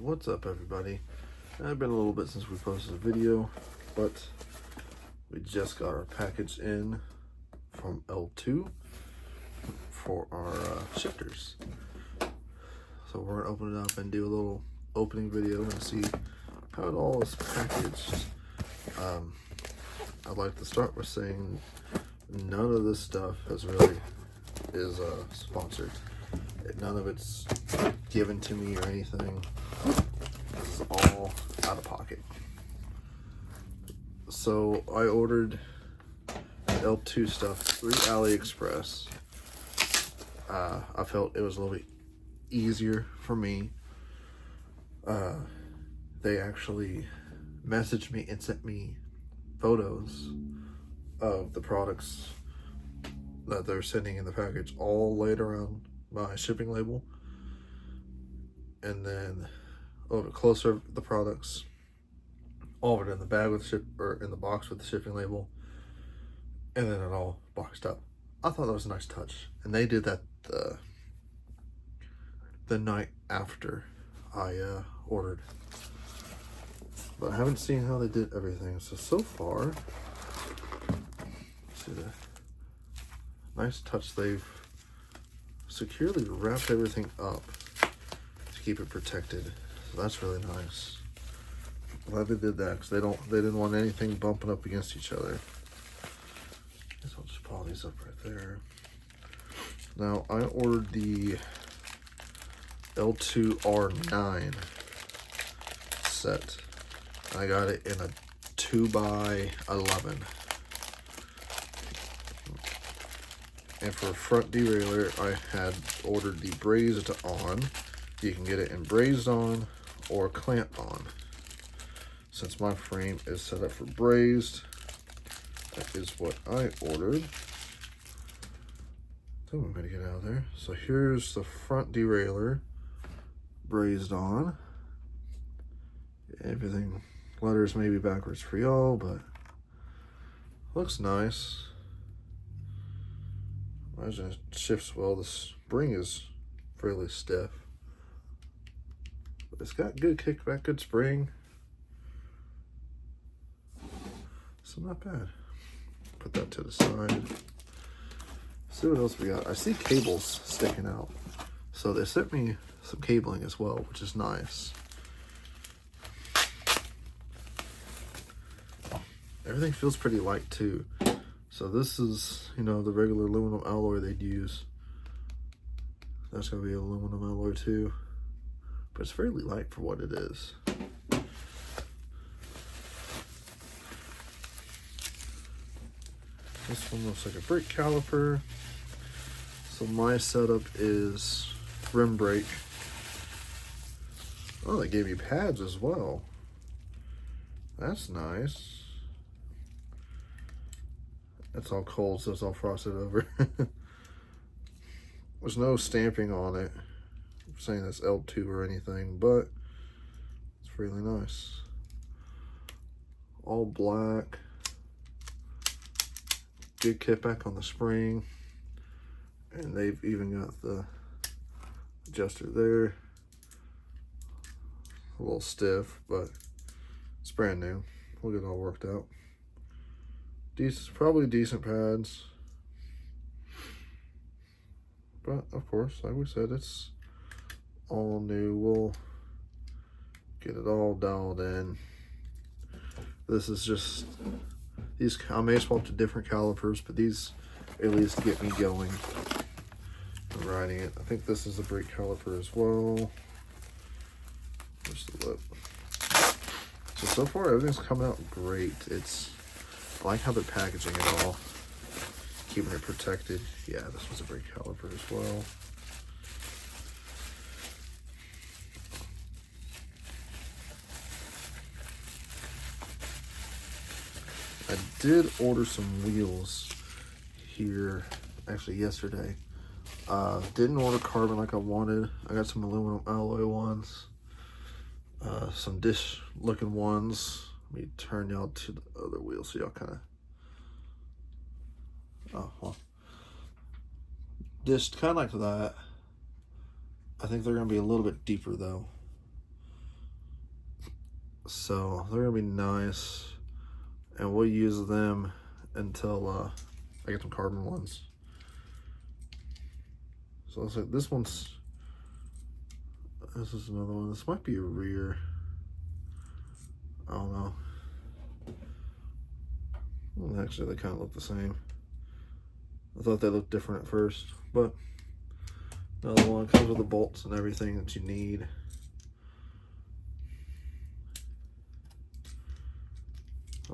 What's up, everybody? It's been a little bit since we posted a video, but we just got our package in from L-Twoo for our shifters. So we're gonna open it up and do a little opening video and see how it all is packaged. I'd like to start with saying none of this stuff is sponsored. None of it's given to me or anything. This is all out of pocket. So I ordered L-Twoo stuff through AliExpress. I felt it was a little bit easier for me. They actually messaged me and sent me photos of the products that they're sending in the package, all laid around my shipping label, and then a little bit closer the products, all of it in the bag with in the box with the shipping label, and then it all boxed up. I thought that was a nice touch, and they did that the night after I ordered. But I haven't seen how they did everything. So far, see the nice touch. They've securely wrapped everything up to keep it protected. So that's really nice. Glad they did that, because they didn't want anything bumping up against each other. I guess I'll just pile these up right there. Now I ordered the L-Twoo R9 set. I got it in a 2x11. And for front derailleur, I had ordered the brazed on. You can get it in brazed on or clamp on. Since my frame is set up for brazed, that is what I ordered. So I'm gonna get out of there. So here's the front derailleur, brazed on. Everything, letters may be backwards for y'all, but looks nice. Imagine it shifts well. The spring is fairly stiff, but it's got good kickback, good spring. So not bad. Put that to the side. See what else we got. I see cables sticking out. So they sent me some cabling as well, which is nice. Everything feels pretty light too. So this is, the regular aluminum alloy they'd use. That's gonna be aluminum alloy too. But it's fairly light for what it is. This one looks like a brake caliper. So my setup is rim brake. Oh, they gave you pads as well. That's nice. It's all cold, so it's all frosted over. There's no stamping on it saying it's L-Twoo or anything, but it's really nice. All black. Good kickback on the spring. And they've even got the adjuster there. A little stiff, but it's brand new. We'll get it all worked out. Probably decent pads. But of course, like we said, it's all new. We'll get it all dialed in. This is just these. I may swap to different calipers, but these at least get me going and riding it. I think this is a brake caliper as well. Just the lip. So far everything's coming out great. I like how they're packaging it all, keeping it protected. Yeah, this was a brake caliper as well. I did order some wheels here, actually yesterday. Didn't order carbon like I wanted. I got some aluminum alloy ones, some dish looking ones. Let me turn y'all to the other wheel so y'all kind of, dished kind of like that. I think they're gonna be a little bit deeper though. So they're gonna be nice, and we'll use them until I get some carbon ones. So let's say this is another one. This might be a rear. I don't know. Well, actually, they kind of look the same. I thought they looked different at first, but another one comes with the bolts and everything that you need.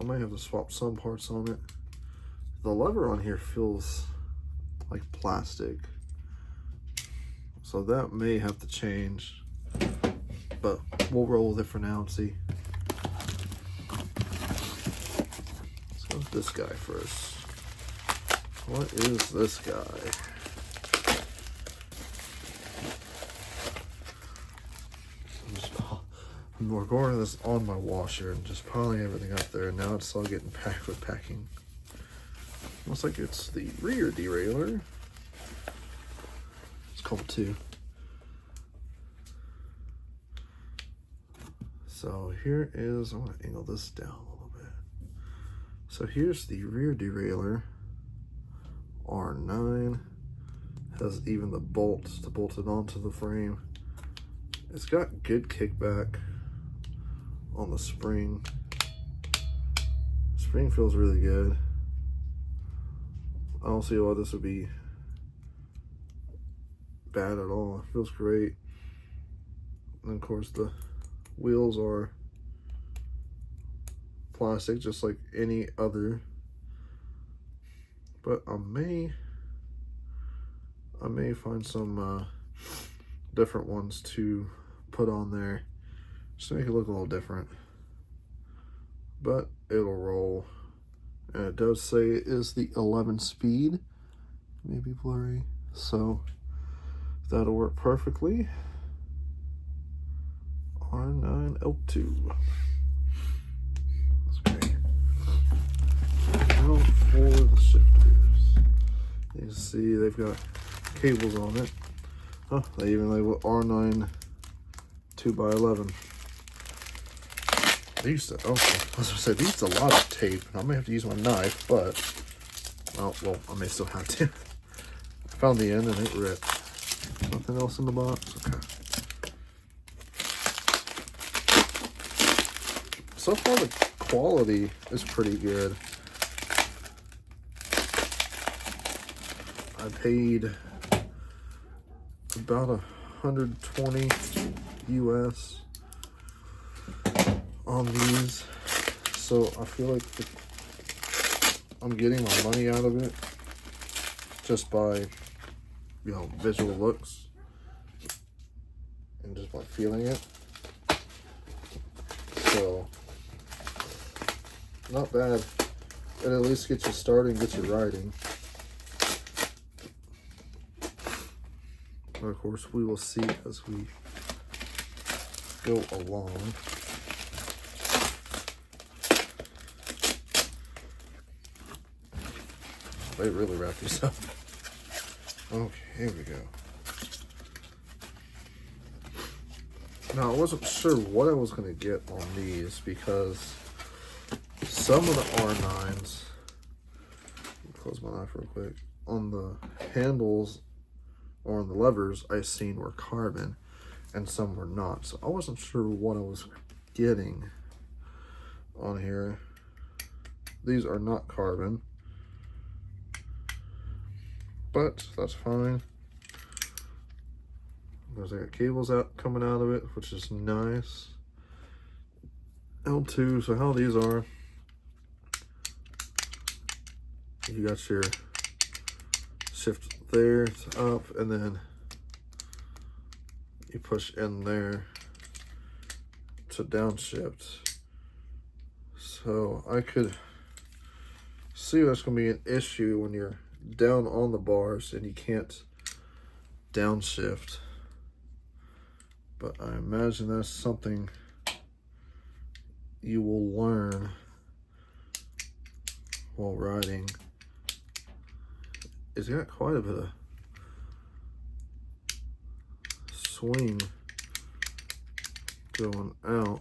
I might have to swap some parts on it. The lever on here feels like plastic, so that may have to change, but we'll roll with it for now and see. Let's go with this guy first. What is this guy? I'm recording this on my washer and just piling everything up there, and now it's all getting packed with packing. Looks like it's the rear derailleur. It's called 2. So here is, I'm gonna angle this down a little bit. So here's the rear derailleur, R9. Has even the bolts to bolt it onto the frame. It's got good kickback on the spring. Spring feels really good. I don't see why this would be bad at all. It feels great. And of course the wheels are plastic just like any other. But I may find some different ones to put on there just to make it look a little different. But it'll roll. And it does say it is the 11 speed. Maybe blurry. So that'll work perfectly. R9 L-Twoo. That's great. Now for the shifters. You can see they've got cables on it. Oh, they even label R9 2x11. They used to, oh, I was gonna say, they used a lot of tape. I may have to use my knife, but, oh, well, I may still have to. I found the end and it ripped. Nothing else in the box? Okay. So far, the quality is pretty good. I paid about 120 US on these, so I feel like I'm getting my money out of it just by, you know, visual looks and just by feeling it. So not bad. It at least gets you started and gets you riding. But of course, we will see as we go along. They really wrap these up. Okay, here we go. Now, I wasn't sure what I was going to get on these because some of the R9s, close my knife real quick, on the handles or on the levers I seen were carbon and some were not. So I wasn't sure what I was getting on here. These are not carbon, but that's fine. There's got cables out coming out of it, which is nice. L2, so how these are, you got your shift there to up, and then you push in there to downshift. So I could see that's going to be an issue when you're down on the bars and you can't downshift. But I imagine that's something you will learn while riding. It's got quite a bit of swing going out.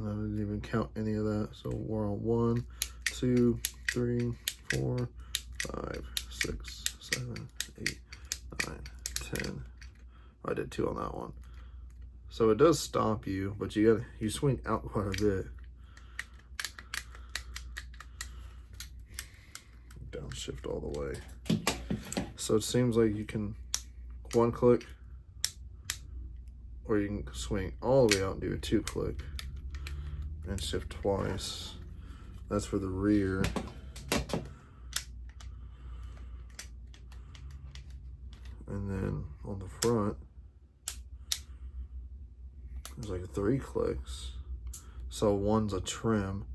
And I didn't even count any of that. So we're on 1, 2, 3, 4, 5, 6, 7, 8, 9, 10. I did 2 on that one. So it does stop you, but you swing out quite a bit. Downshift all the way. So it seems like you can 1 click, or you can swing all the way out and do a 2 click and shift twice. That's for the rear. And then on the front, there's like 3 clicks. So one's a trim,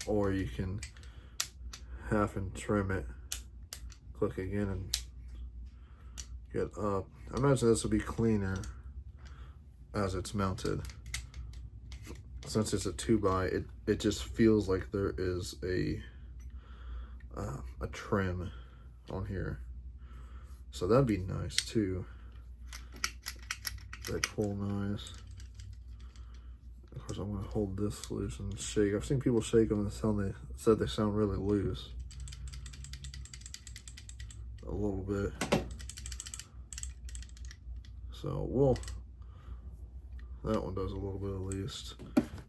or you can half and trim it, click again and get up. I imagine this will be cleaner as it's mounted. Since it's a 2x, it just feels like there is a trim on here. So that'd be nice too. That cool nice. Of course, I'm gonna hold this loose and shake. I've seen people shake them and said they sound really loose. A little bit. So that one does a little bit at least.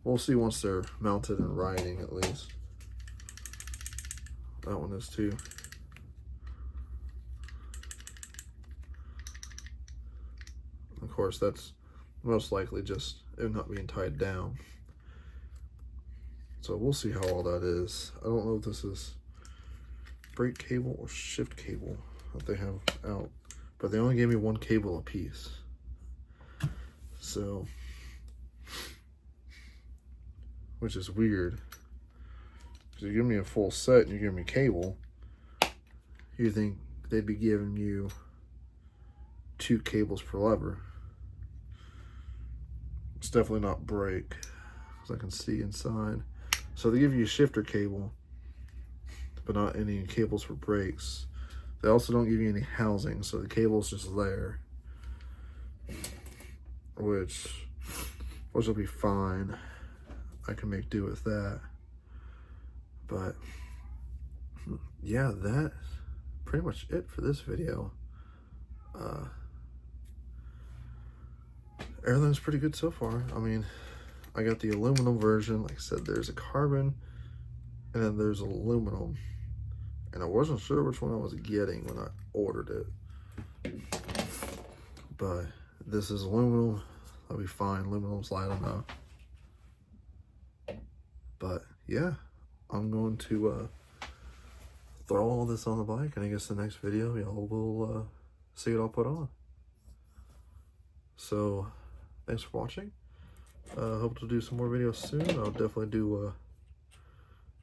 We'll see once they're mounted and riding at least. That one is too. Of course, that's most likely just it not being tied down. So we'll see how all that is. I don't know if this is brake cable or shift cable that they have out, but they only gave me 1 cable a piece. So, which is weird, because you give me a full set and you give me cable, you think they'd be giving you 2 cables per lever. It's definitely not brake, because I can see inside. So they give you a shifter cable, but not any cables for brakes. They also don't give you any housing, so the cable's just there, which will be fine. I can make do with that. But yeah, that's pretty much it for this video. Everything's pretty good so far. I mean, I got the aluminum version. Like I said, there's a carbon and then there's aluminum. And I wasn't sure which one I was getting when I ordered it. But this is aluminum. That'll be fine. Aluminum's light enough. But yeah, I'm going to throw all this on the bike, and I guess the next video y'all will see it all put on. So thanks for watching. Hope to do some more videos soon. I'll definitely do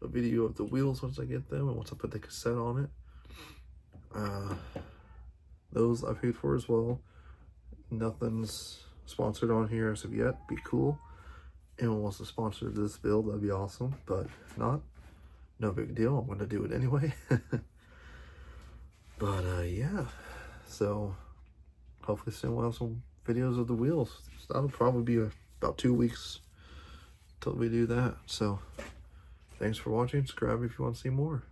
a video of the wheels once I get them and once I put the cassette on it. Those I paid for as well. Nothing's sponsored on here as of yet. Be cool. Anyone wants to sponsor this build, that'd be awesome. But if not, no big deal. I'm going to do it anyway. But yeah, so hopefully soon we'll have some videos of the wheels. So that'll probably be about 2 weeks till we do that. So thanks for watching. Subscribe if you want to see more.